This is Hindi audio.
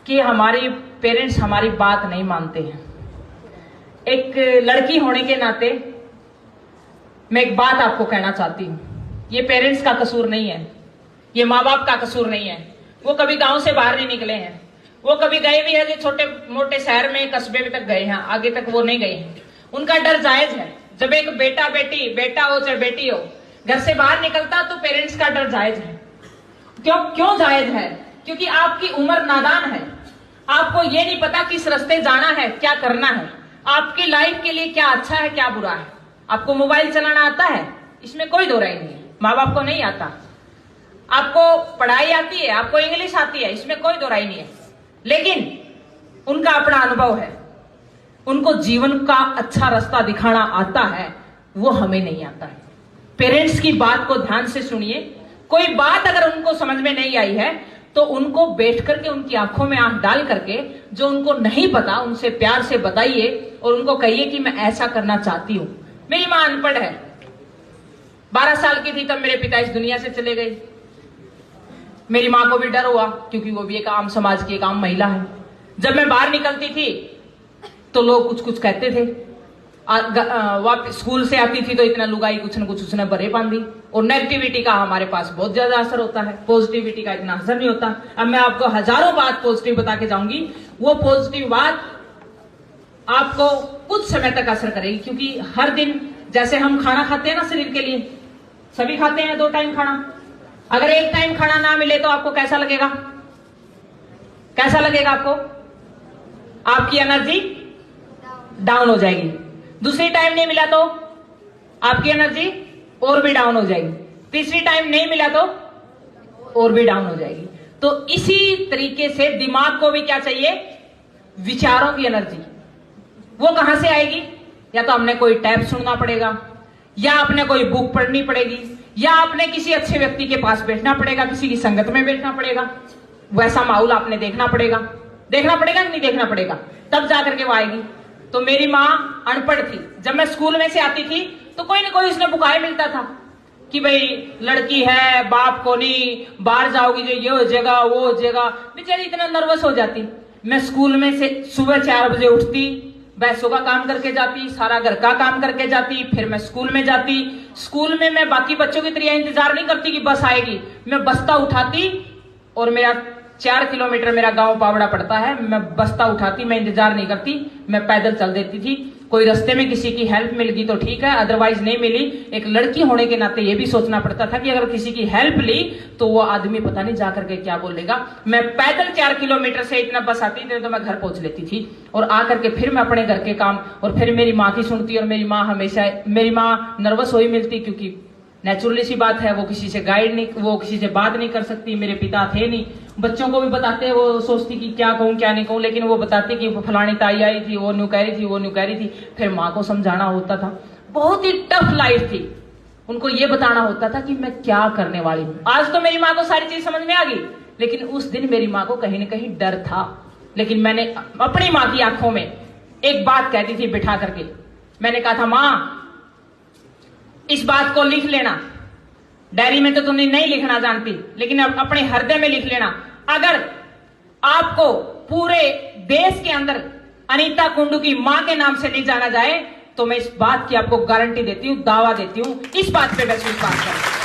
कि हमारे पेरेंट्स हमारी बात नहीं मानते हैं। एक लड़की होने के नाते मैं एक बात आपको कहना चाहती हूं, ये पेरेंट्स का कसूर नहीं है, ये माँ बाप का कसूर नहीं है। वो कभी गांव से बाहर नहीं निकले हैं, वो कभी गए भी है जो छोटे मोटे शहर में कस्बे में तक गए हैं, आगे तक वो नहीं गए हैं। उनका डर जायज है। जब एक बेटा हो चाहे बेटी हो घर से बाहर निकलता तो पेरेंट्स का डर जायज है। क्यों जायज है? क्योंकि आपकी उम्र नादान है, आपको ये नहीं पता किस रास्ते जाना है, क्या करना है, आपकी लाइफ के लिए क्या अच्छा है क्या बुरा है। आपको मोबाइल चलाना आता है, इसमें कोई दो राय नहीं है, माँ बाप को नहीं आता। आपको पढ़ाई आती है, आपको इंग्लिश आती है, इसमें कोई दो राय नहीं है, लेकिन उनका अपना अनुभव है, उनको जीवन का अच्छा रास्ता दिखाना आता है, वो हमें नहीं आता है। पेरेंट्स की बात को ध्यान से सुनिए। कोई बात अगर उनको समझ में नहीं आई है तो उनको बैठ करके उनकी आंखों में आंख डाल करके जो उनको नहीं पता उनसे प्यार से बताइए और उनको कहिए कि मैं ऐसा करना चाहती हूं। मेरी मां अनपढ़ है, 12 साल की थी तब मेरे पिता इस दुनिया से चले गए। मेरी मां को भी डर हुआ क्योंकि वो भी एक आम समाज की एक आम महिला है। जब मैं बाहर निकलती थी तो लोग कुछ कुछ कहते थे। वापस स्कूल से आती थी तो इतना लुगाई कुछ न कुछ उसने बरे बांधी। और नेगेटिविटी का हमारे पास बहुत ज्यादा असर होता है, पॉजिटिविटी का इतना असर नहीं होता। अब मैं आपको हजारों बात पॉजिटिव बता के जाऊंगी, वो पॉजिटिव बात आपको कुछ समय तक असर करेगी। क्योंकि हर दिन जैसे हम खाना खाते हैं ना, शरीर के लिए सभी खाते हैं 2 टाइम खाना, अगर 1 टाइम खाना ना मिले तो आपको कैसा लगेगा? कैसा लगेगा आपको? आपकी एनर्जी डाउन हो जाएगी। दूसरी टाइम नहीं मिला तो आपकी एनर्जी और भी डाउन हो जाएगी। तीसरी टाइम नहीं मिला तो और भी डाउन हो जाएगी। तो इसी तरीके से दिमाग को भी क्या चाहिए? विचारों की एनर्जी। वो कहां से आएगी? या तो हमने कोई टैप सुनना पड़ेगा, या आपने कोई बुक पढ़नी पड़ेगी, या आपने किसी अच्छे व्यक्ति के पास बैठना पड़ेगा, किसी की संगत में बैठना पड़ेगा, वैसा माहौल आपने देखना पड़ेगा कि नहीं देखना पड़ेगा, तब जाकर के वो आएगी। तो मेरी माँ अनपढ़ थी, जब मैं स्कूल में से आती थी तो कोई ना कोई उसने बुकाए मिलता था कि भाई लड़की है, बाप को नहीं, बाहर जाओगी जो ये हो जाएगा वो हो जाएगा। बेचारी इतना नर्वस हो जाती। मैं स्कूल में से सुबह 4 बजे उठती, बैसों का काम करके जाती, सारा घर का काम करके जाती, फिर मैं स्कूल में जाती। स्कूल में मैं बाकी बच्चों की तरह इंतजार नहीं करती कि बस आएगी, मैं बस्ता उठाती। और मेरा 4 किलोमीटर मेरा गांव पावड़ा पड़ता है, मैं बस्ता उठाती, मैं इंतजार नहीं करती, मैं पैदल चल देती थी। कोई रास्ते में किसी की हेल्प मिल गई तो ठीक है, अदरवाइज नहीं मिली। एक लड़की होने के नाते ये भी सोचना पड़ता था कि अगर किसी की हेल्प ली तो वो आदमी पता नहीं जाकर के क्या बोल लेगा। मैं पैदल 4 किलोमीटर से इतना बस आती थी तो मैं घर पहुंच लेती थी, और आकर के फिर मैं अपने घर के काम, और फिर मेरी माँ की सुनती। और मेरी माँ नर्वस हो ही मिलती, क्योंकि नेचुरली सी बात है, वो किसी से गाइड नहीं, वो किसी से बात नहीं कर सकती। मेरे पिता थे नहीं, बच्चों को भी बताते, वो सोचती कि क्या कहूं क्या नहीं कहूं, लेकिन वो बताती कि फलानी ताई आई थी, वो न्यू कह रही थी, वो न्यू कह रही थी। फिर माँ को समझाना होता था। बहुत ही टफ लाइफ थी, उनको ये बताना होता था कि मैं क्या करने वाली हूँ। आज तो मेरी माँ को सारी चीज समझ में आ गई, लेकिन उस दिन मेरी माँ को कहीं ना कहीं डर था। लेकिन मैंने अपनी माँ की आंखों में एक बात कहती थी बिठा करके, मैंने कहा था, माँ इस बात को लिख लेना, डायरी में तो तुमने नहीं लिखना जानती, लेकिन अपने हृदय में लिख लेना। अगर आपको पूरे देश के अंदर अनीता कुंडू की मां के नाम से नहीं जाना जाए तो मैं इस बात की आपको गारंटी देती हूं, दावा देती हूं, इस बात पे विश्वास करें।